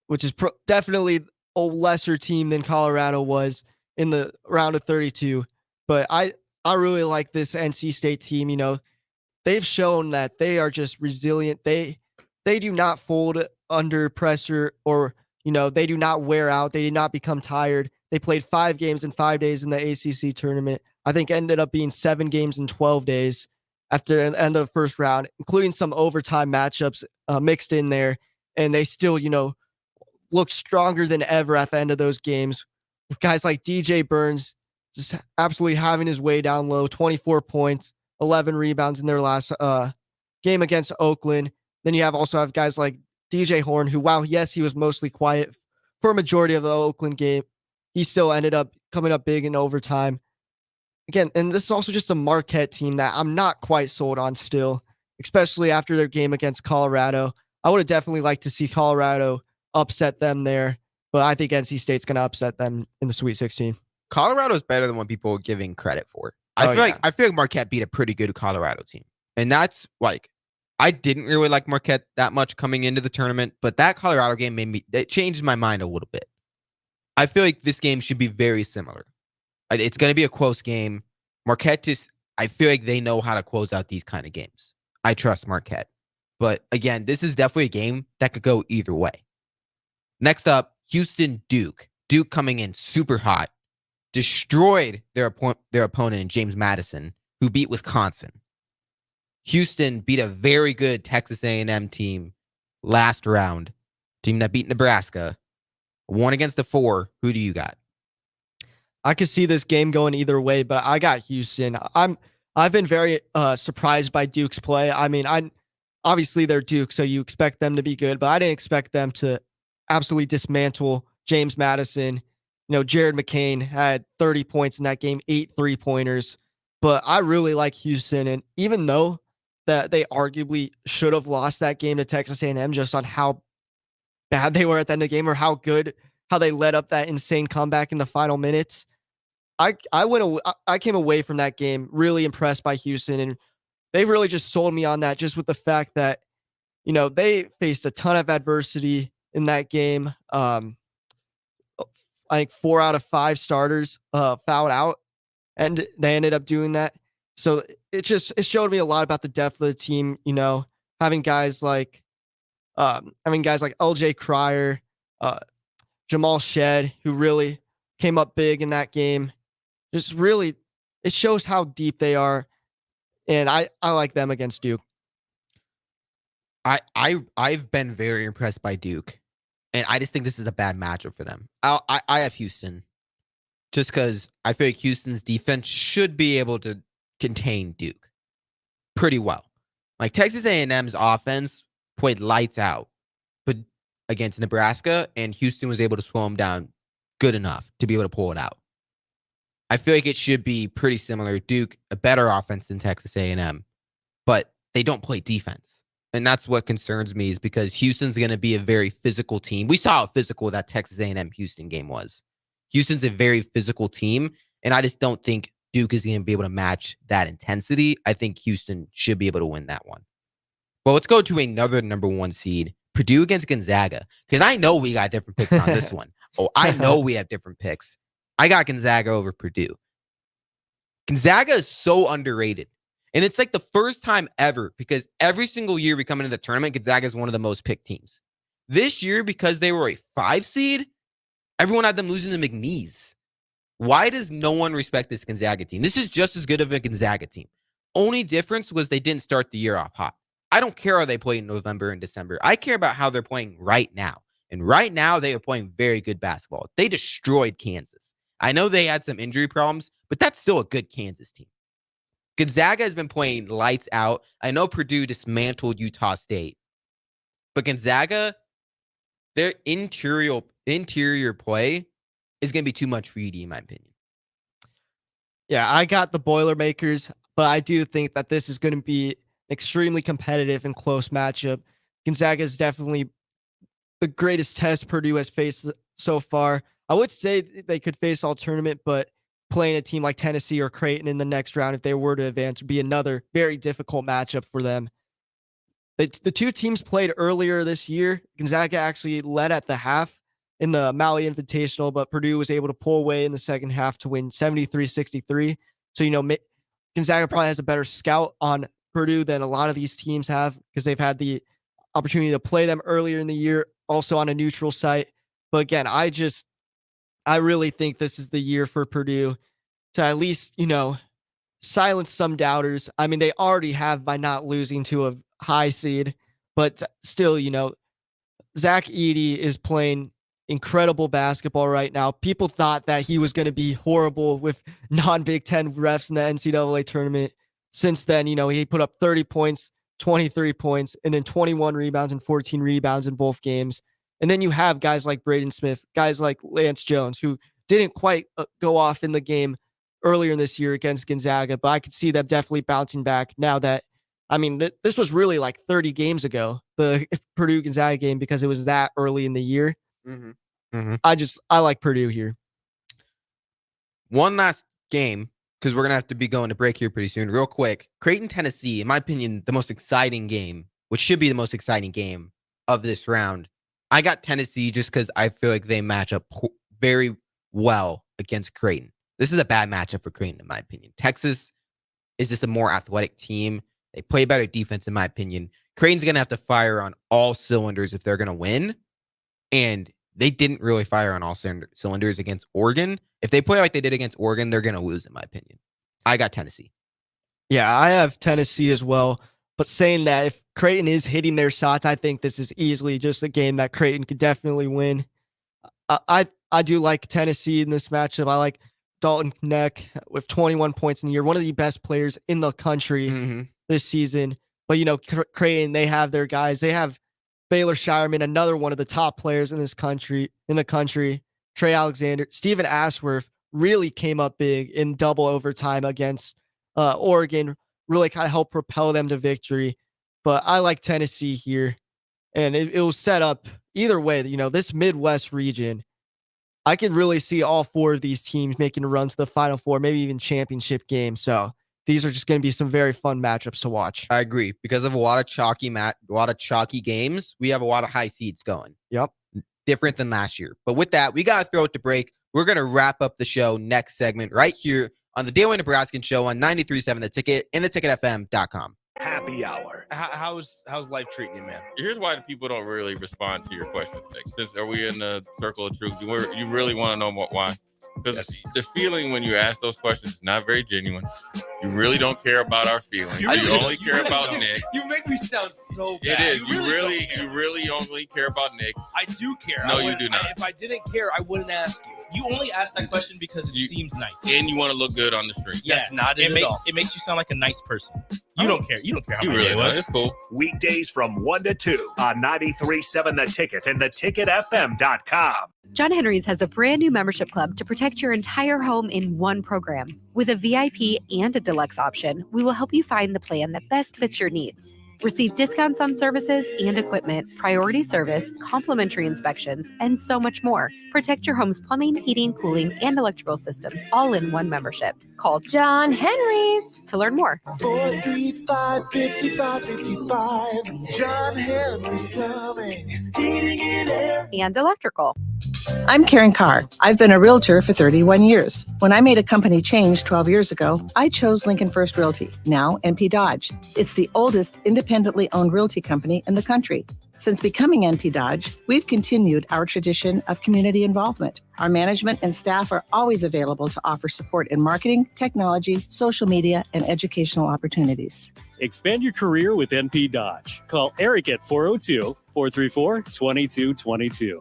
which is definitely a lesser team than Colorado was in the round of 32. But I really like this NC State team. They've shown that they are just resilient. They do not fold under pressure, or they do not wear out. They did not become tired. They played 5 games in 5 days in the ACC tournament. I think ended up being 7 games in 12 days after the end of the first round, including some overtime matchups mixed in there. And they still, look stronger than ever at the end of those games. With guys like DJ Burns just absolutely having his way down low, 24 points, 11 rebounds in their last game against Oakland. Then you also have guys like DJ Horn, who, while yes, he was mostly quiet for a majority of the Oakland game, he still ended up coming up big in overtime. Again, and this is also just a Marquette team that I'm not quite sold on still, especially after their game against Colorado. I would have definitely liked to see Colorado upset them there, but I think NC State's going to upset them in the Sweet 16. Colorado is better than what people are giving credit for. I feel like Marquette beat a pretty good Colorado team, and that's I didn't really like Marquette that much coming into the tournament, but that Colorado game it changed my mind a little bit. I feel like this game should be very similar. It's going to be a close game. Marquette I feel like they know how to close out these kind of games. I trust Marquette. But again, this is definitely a game that could go either way. Next up, Houston Duke. Duke coming in super hot. Destroyed their opponent in James Madison, who beat Wisconsin. Houston beat a very good Texas A&M team last round. Team that beat Nebraska. 1 against the 4. Who do you got? I could see this game going either way, but I got Houston. I've been very surprised by Duke's play. I mean, obviously they're Duke, so you expect them to be good, but I didn't expect them to absolutely dismantle James Madison. Jared McCain had 30 points in that game, 8 3-pointers. But I really like Houston, and even though that they arguably should have lost that game to Texas A&M just on how bad they were at the end of the game, or how they led up that insane comeback in the final minutes, I came away from that game really impressed by Houston, and they really just sold me on that, just with the fact that they faced a ton of adversity in that game. I think 4 out of 5 starters fouled out, and they ended up doing that. So it showed me a lot about the depth of the team. Having guys like LJ Cryer, Jamal Shed, who really came up big in that game. Just really, it shows how deep they are, and I like them against Duke. I've been very impressed by Duke, and I just think this is a bad matchup for them. I have Houston. just because I feel like Houston's defense should be able to contain Duke pretty well. Like Texas A&M's offense played lights out, but against Nebraska, and Houston was able to slow them down good enough to be able to pull it out. I feel like it should be pretty similar. Duke, a better offense than Texas A&M, but they don't play defense. And that's what concerns me, is because Houston's going to be a very physical team. We saw how physical that Texas A&M Houston game was. Houston's a very physical team, and I just don't think Duke is going to be able to match that intensity. I think Houston should be able to win that one. Well, let's go to another number 1 seed, Purdue against Gonzaga, because I know we got different picks on this one. Oh, I know we have different picks. I got Gonzaga over Purdue. Gonzaga is so underrated. And it's like the first time ever, because every single year we come into the tournament, Gonzaga is one of the most picked teams. This year, because they were a 5 seed, everyone had them losing to McNeese. Why does no one respect this Gonzaga team? This is just as good of a Gonzaga team. Only difference was they didn't start the year off hot. I don't care how they play in November and December. I care about how they're playing right now. And right now, they are playing very good basketball. They destroyed Kansas. I know they had some injury problems, but that's still a good Kansas team. Gonzaga has been playing lights out. I know Purdue dismantled Utah State, but Gonzaga, their interior play is going to be too much for UD, in my opinion. Yeah, I got the Boilermakers, but I do think that this is going to be extremely competitive and close matchup. Gonzaga is definitely the greatest test Purdue has faced so far. I would say they could face all tournament, but playing a team like Tennessee or Creighton in the next round, if they were to advance, would be another very difficult matchup for them. The two teams played earlier this year. Gonzaga actually led at the half in the Maui Invitational, but Purdue was able to pull away in the second half to win 73-63. So, Gonzaga probably has a better scout on Purdue than a lot of these teams have, because they've had the opportunity to play them earlier in the year, also on a neutral site. But again, I really think this is the year for Purdue to at least, silence some doubters. I mean, they already have by not losing to a high seed, but still, Zach Edey is playing incredible basketball right now. People thought that he was going to be horrible with non-Big Ten refs in the NCAA tournament. Since then, he put up 30 points, 23 points, and then 21 rebounds and 14 rebounds in both games. And then you have guys like Braden Smith, guys like Lance Jones, who didn't quite go off in the game earlier in this year against Gonzaga, but I could see them definitely bouncing back now that, this was really like 30 games ago, the Purdue Gonzaga game, because it was that early in the year. Mm-hmm. Mm-hmm. I like Purdue here. One last game, because we're going to have to be going to break here pretty soon. Real quick, Creighton, Tennessee, in my opinion, the most exciting game, which should be the most exciting game of this round. I got Tennessee just because I feel like they match up very well against Creighton. This is a bad matchup for Creighton, in my opinion. Texas is just a more athletic team. They play better defense, in my opinion. Creighton's going to have to fire on all cylinders if they're going to win. And they didn't really fire on all cylinders against Oregon. If they play like they did against Oregon, they're going to lose, in my opinion. I got Tennessee. Yeah, I have Tennessee as well. But saying that, if Creighton is hitting their shots, I think this is easily just a game that Creighton could definitely win. I do like Tennessee in this matchup. I like Dalton Knecht with 21 points in the year, one of the best players in the country this season. But, Creighton, they have their guys. They have Baylor Shireman, another one of the top players in the country. Trey Alexander, Stephen Ashworth really came up big in double overtime against Oregon, really kind of helped propel them to victory. But I like Tennessee here, and it will set up either way. This Midwest region, I can really see all four of these teams making a run to the Final Four, maybe even championship games. So these are just going to be some very fun matchups to watch. I agree. Because of a lot of chalky games, we have a lot of high seeds going. Yep. Different than last year. But with that, we got to throw it to break. We're going to wrap up the show next segment right here on the Daily Nebraskan Show on 93.7 The Ticket and theticketfm.com. Happy hour. How's life treating you, man? Here's why the people don't really respond to your questions, Nick. Are we in the circle of truth? You really want to know why? Because the feeling when you ask those questions is not very genuine. You really don't care about our feelings. You only care about Nick. You make me sound so It bad. is. You really only care about Nick. I do care. No, you do not. If I didn't care, I wouldn't ask you. You only ask that question because it seems nice. And you want to look good on the street. That's not it at all. It makes you sound like a nice person. You don't care. You don't care how You much really it don't. was. It's cool. Weekdays from 1 to 2 on 93.7 The Ticket and theticketfm.com. John Henry's has a brand new membership club to protect your entire home in one program. With a VIP and a deluxe option, we will help you find the plan that best fits your needs. Receive discounts on services and equipment, priority service, complimentary inspections, and so much more. Protect your home's plumbing, heating, cooling, and electrical systems all in one membership. Call John Henry's to learn more. 435-5555. John Henry's Plumbing, Heating and Air. And electrical. I'm Karen Carr. I've been a realtor for 31 years. When I made a company change 12 years ago, I chose Lincoln First Realty, now NP Dodge. It's the oldest independently owned realty company in the country. Since becoming NP Dodge, we've continued our tradition of community involvement. Our management and staff are always available to offer support in marketing, technology, social media, and educational opportunities. Expand your career with NP Dodge. Call Eric at 402-434-2222.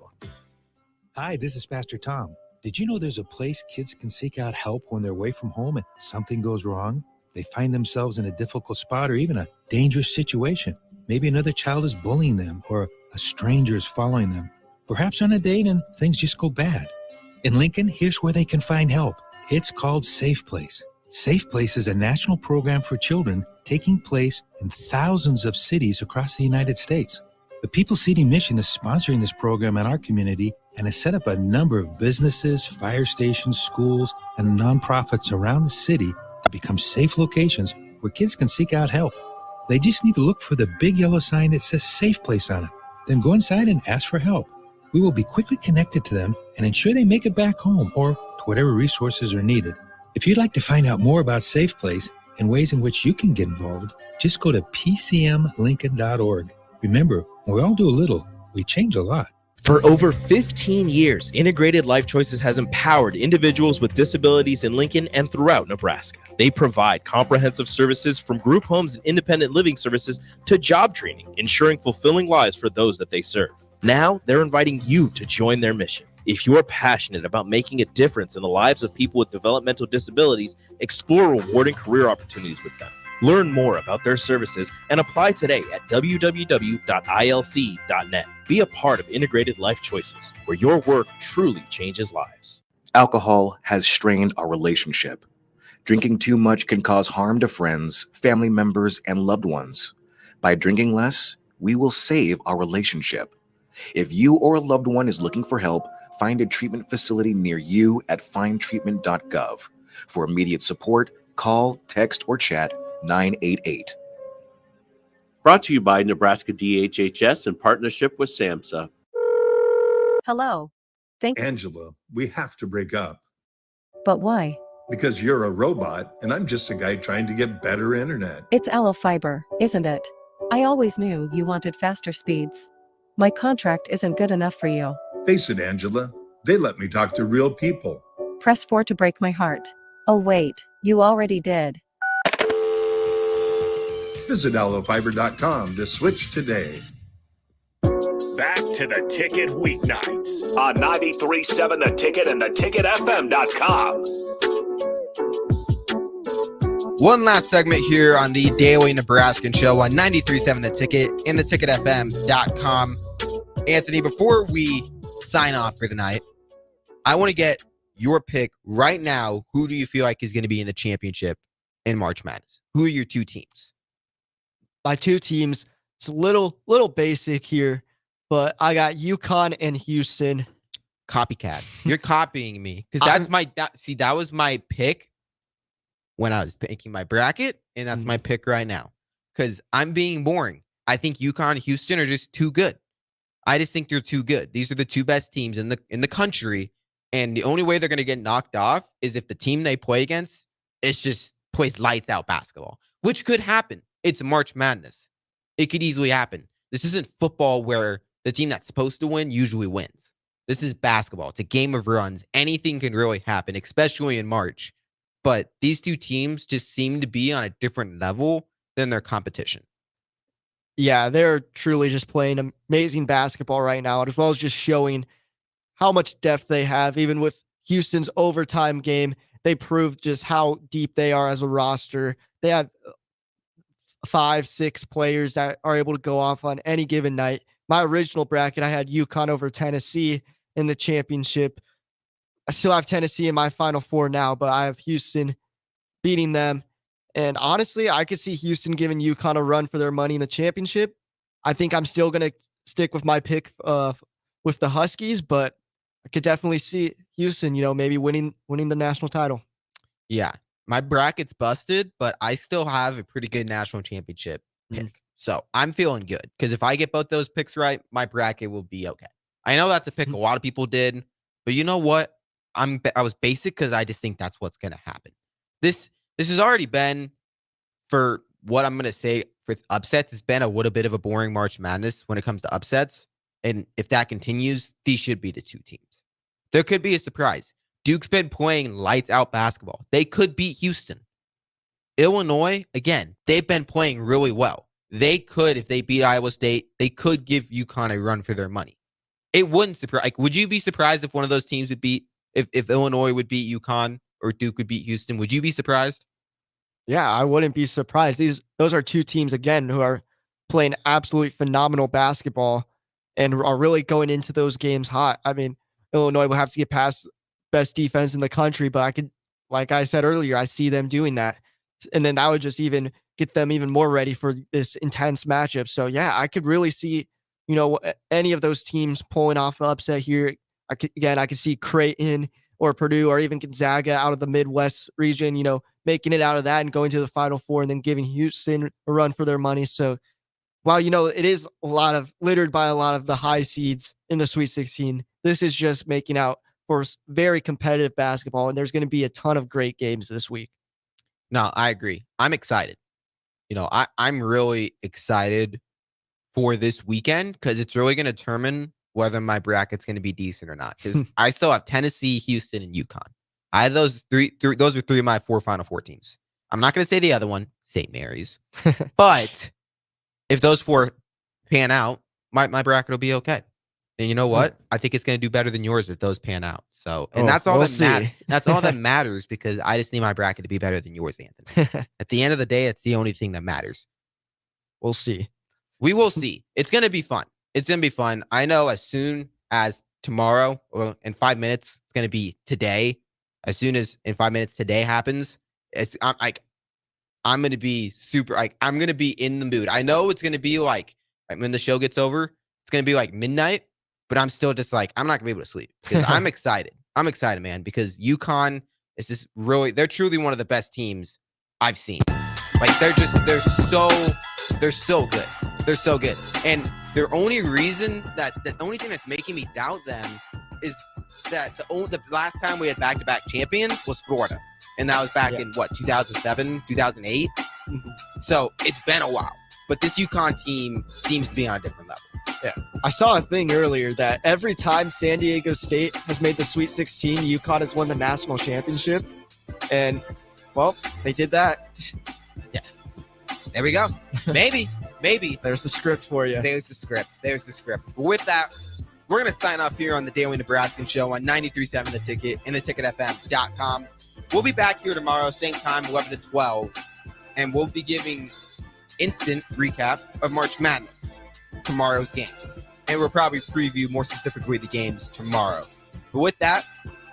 Hi, this is Pastor Tom. Did you know there's a place kids can seek out help when they're away from home and something goes wrong? They find themselves in a difficult spot or even a dangerous situation. Maybe another child is bullying them or a stranger is following them. Perhaps on a date and things just go bad. In Lincoln, here's where they can find help. It's called Safe Place. Safe Place is a national program for children taking place in thousands of cities across the United States. The People Seeding Mission is sponsoring this program in our community and has set up a number of businesses, fire stations, schools, and nonprofits around the city to become safe locations where kids can seek out help. They just need to look for the big yellow sign that says Safe Place on it. Then go inside and ask for help. We will be quickly connected to them and ensure they make it back home or to whatever resources are needed. If you'd like to find out more about Safe Place and ways in which you can get involved, just go to pcmlincoln.org. Remember, when we all do a little, we change a lot. For over 15 years, Integrated Life Choices has empowered individuals with disabilities in Lincoln and throughout Nebraska. They provide comprehensive services from group homes and independent living services to job training, ensuring fulfilling lives for those that they serve. Now, they're inviting you to join their mission. If you're passionate about making a difference in the lives of people with developmental disabilities, explore rewarding career opportunities with them. Learn more about their services and apply today at www.ilc.net. Be a part of Integrated Life Choices, where your work truly changes lives. Alcohol has strained our relationship. Drinking too much can cause harm to friends, family members, and loved ones. By drinking less, we will save our relationship. If you or a loved one is looking for help, find a treatment facility near you at findtreatment.gov. For immediate support, call, text, or chat 988. Brought to you by Nebraska DHHS in partnership with SAMHSA. Hello. Angela, we have to break up But why? because you're a robot and I'm just a guy trying to get better internet. It's Aloe Fiber, isn't it? I always knew you wanted faster speeds. My contract isn't good enough for you. Face it, Angela, they let me talk to real people. Press 4 to break my heart. Oh wait, you already did. Visit aloefiber.com to switch today. Back to the Ticket weeknights on 93.7 The Ticket and theticketfm.com. One last segment here on the Daily Nebraskan Show on 93.7 The Ticket and theticketfm.com. Anthony, before we sign off for the night, I want to get your pick right now. Who do you feel like is going to be in the championship in March Madness? Who are your two teams? My two teams, it's a little basic here, but I got UConn and Houston. Copycat. You're copying me because that was my pick when I was picking my bracket, and that's my pick right now because I'm being boring. I think UConn and Houston are just too good. I just think they're too good. These are the two best teams in the country, and the only way they're going to get knocked off is if the team they play against is just plays lights out basketball, which could happen. It's March Madness. It could easily happen. This isn't football where the team that's supposed to win usually wins. This is basketball. It's a game of runs. Anything can really happen, especially in March. But these two teams just seem to be on a different level than their competition. Yeah, they're truly just playing amazing basketball right now, as well as just showing how much depth they have, even with Houston's overtime game, they proved just how deep they are as a roster. They have 5-6 players that are able to go off on any given night. My original bracket, I had UConn over Tennessee in the championship. I still have Tennessee in my Final Four now, but I have Houston beating them. And honestly, I could see Houston giving UConn a run for their money in the championship. I think I'm still going to stick with my pick with the Huskies, but I could definitely see Houston, maybe winning the national title. Yeah. My bracket's busted, but I still have a pretty good national championship pick. So I'm feeling good because if I get both those picks right, my bracket will be okay. I know that's a pick a lot of people did, but you know what? I was basic because I just think that's what's going to happen. This has already been, for what I'm going to say with upsets, it's been a little bit of a boring March Madness when it comes to upsets. And if that continues, these should be the two teams. There could be a surprise. Duke's been playing lights out basketball. They could beat Houston. Illinois, again, they've been playing really well. They could, if they beat Iowa State, they could give UConn a run for their money. It wouldn't surprise. Like, would you be surprised if one of those teams would beat, if Illinois would beat UConn or Duke would beat Houston? Would you be surprised? Yeah, I wouldn't be surprised. Those are two teams, again, who are playing absolutely phenomenal basketball and are really going into those games hot. I mean, Illinois will have to get past best defense in the country, but I could, like I said earlier, I see them doing that. And then that would just even get them even more ready for this intense matchup. So yeah, I could really see, any of those teams pulling off an upset here. I could see Creighton or Purdue or even Gonzaga out of the Midwest region, making it out of that and going to the Final Four and then giving Houston a run for their money. So while, it is littered by a lot of the high seeds in the Sweet 16, this is just making out for very competitive basketball. And there's going to be a ton of great games this week. No, I agree. I'm excited. I'm really excited for this weekend because it's really going to determine whether my bracket's going to be decent or not. Because I still have Tennessee, Houston, and UConn. I have those three. Those are three of my four Final Four teams. I'm not going to say the other one, St. Mary's. But if those four pan out, my bracket will be okay. And you know what? I think it's going to do better than yours if those pan out. So, and that's all that matters. That's all that matters because I just need my bracket to be better than yours, Anthony. At the end of the day, it's the only thing that matters. We'll see. We will see. It's going to be fun. It's going to be fun. I know as soon as tomorrow or in 5 minutes, it's going to be today. As soon as in 5 minutes today happens, I'm going to be super, I'm going to be in the mood. I know it's going to be like when the show gets over, it's going to be like midnight, but I'm still just I'm not going to be able to sleep because I'm excited. I'm excited, man, because UConn is just they're truly one of the best teams I've seen. They're so good. They're so good. And the only thing that's making me doubt them is that the last time we had back-to-back champions was Florida. And that was back in 2007, 2008. So it's been a while. But this UConn team seems to be on a different level. Yeah. I saw a thing earlier that every time San Diego State has made the Sweet 16, UConn has won the national championship. And, well, they did that. Yes. There we go. Maybe. There's the script for you. There's the script. But with that, we're going to sign off here on the Daily Nebraskan Show on 93.7 The Ticket and theticketfm.com. We'll be back here tomorrow, same time, 11 to 12. And we'll be giving instant recap of March Madness, tomorrow's games. And we'll probably preview more specifically the games tomorrow. But with that,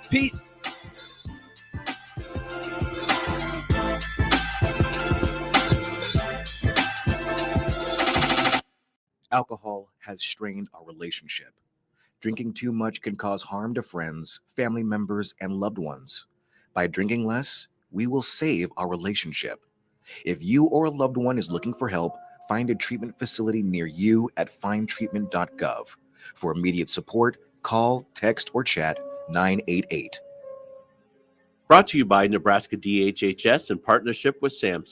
peace. Alcohol has strained our relationship. Drinking too much can cause harm to friends, family members, and loved ones. By drinking less, we will save our relationship. If you or a loved one is looking for help, find a treatment facility near you at findtreatment.gov. For immediate support, call, text, or chat 988. Brought to you by Nebraska DHHS in partnership with SAMHSA.